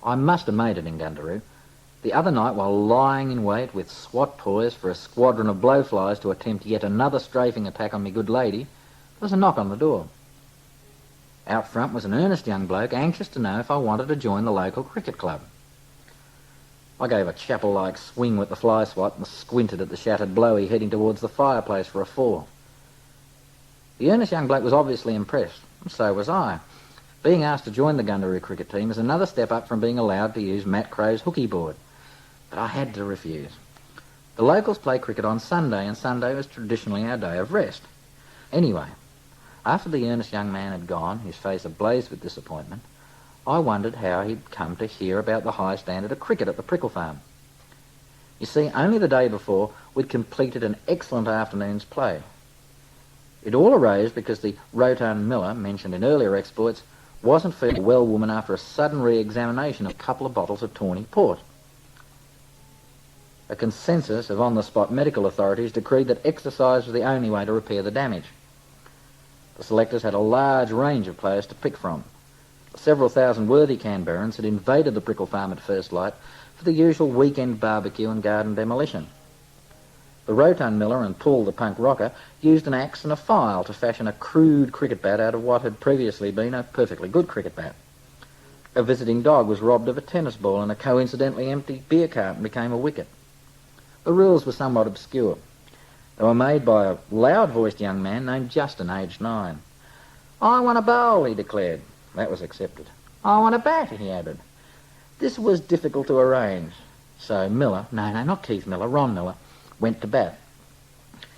I must have made it in Gundaroo. The other night, while lying in wait with SWAT poised for a squadron of blowflies to attempt yet another strafing attack on me good lady, there was a knock on the door. Out front was an earnest young bloke anxious to know if I wanted to join the local cricket club. I gave a chapel-like swing with the fly swat and squinted at the shattered blowy heading towards the fireplace for a four. The earnest young bloke was obviously impressed, and so was I. Being asked to join the Gundaroo cricket team is another step up from being allowed to use Matt Crow's hooky board. But I had to refuse. The locals play cricket on Sunday, and Sunday was traditionally our day of rest. Anyway, after the earnest young man had gone, his face ablaze with disappointment, I wondered how he'd come to hear about the high standard of cricket at the Prickle Farm. You see, only the day before, we'd completed an excellent afternoon's play. It all arose because the rotund miller, mentioned in earlier exploits, wasn't feeling well woman after a sudden re-examination of a couple of bottles of tawny port. A consensus of on-the-spot medical authorities decreed that exercise was the only way to repair the damage. The selectors had a large range of players to pick from. Several thousand worthy Canberrans had invaded the Prickle Farm at first light for the usual weekend barbecue and garden demolition. The rotund miller and Paul the punk rocker used an axe and a file to fashion a crude cricket bat out of what had previously been a perfectly good cricket bat. A visiting dog was robbed of a tennis ball and a coincidentally empty beer carton became a wicket. The rules were somewhat obscure. They were made by a loud-voiced young man named Justin, aged 9. "I want a bowl," he declared. That was accepted. "I want a bat," he added. This was difficult to arrange, so Miller, no, not Keith Miller, Ron Miller, went to bat.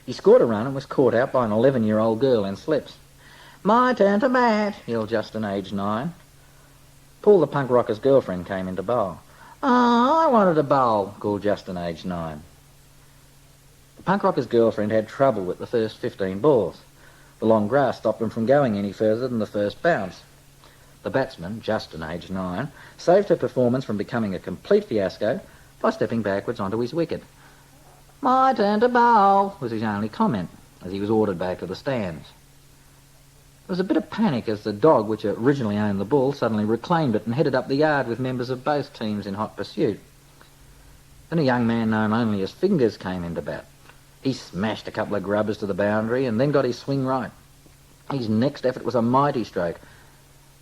He scored a run and was caught out by an 11-year-old girl in slips. "My turn to bat," yelled Justin, aged 9. Paul the punk rocker's girlfriend came in to bowl. "Oh, I wanted a bowl," called Justin, aged 9. The punk rocker's girlfriend had trouble with the first 15 balls. The long grass stopped them from going any further than the first bounce. The batsman, Justin, aged 9, saved her performance from becoming a complete fiasco by stepping backwards onto his wicket. "My turn to bowl," was his only comment, as he was ordered back to the stands. There was a bit of panic as the dog, which originally owned the ball, suddenly reclaimed it and headed up the yard with members of both teams in hot pursuit. Then a young man known only as Fingers came into bat. He smashed a couple of grubbers to the boundary and then got his swing right. His next effort was a mighty stroke.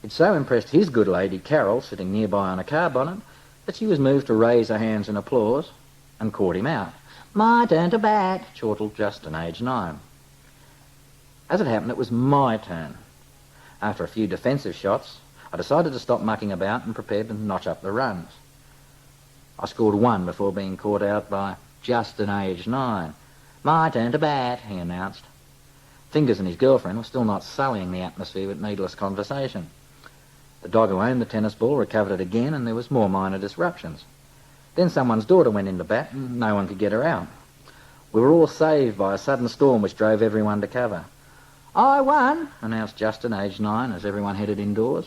It so impressed his good lady, Carol, sitting nearby on a car bonnet, that she was moved to raise her hands in applause and caught him out. "My turn to bat," chortled Justin, aged 9. As it happened, it was my turn. After a few defensive shots, I decided to stop mucking about and prepared to notch up the runs. I scored one before being caught out by Justin, aged 9. "My turn to bat," he announced. Fingers and his girlfriend were still not sullying the atmosphere with needless conversation. The dog who owned the tennis ball recovered it again, and there was more minor disruptions. Then someone's daughter went into bat, and no one could get her out. We were all saved by a sudden storm which drove everyone to cover. "I won," announced Justin, aged 9, as everyone headed indoors.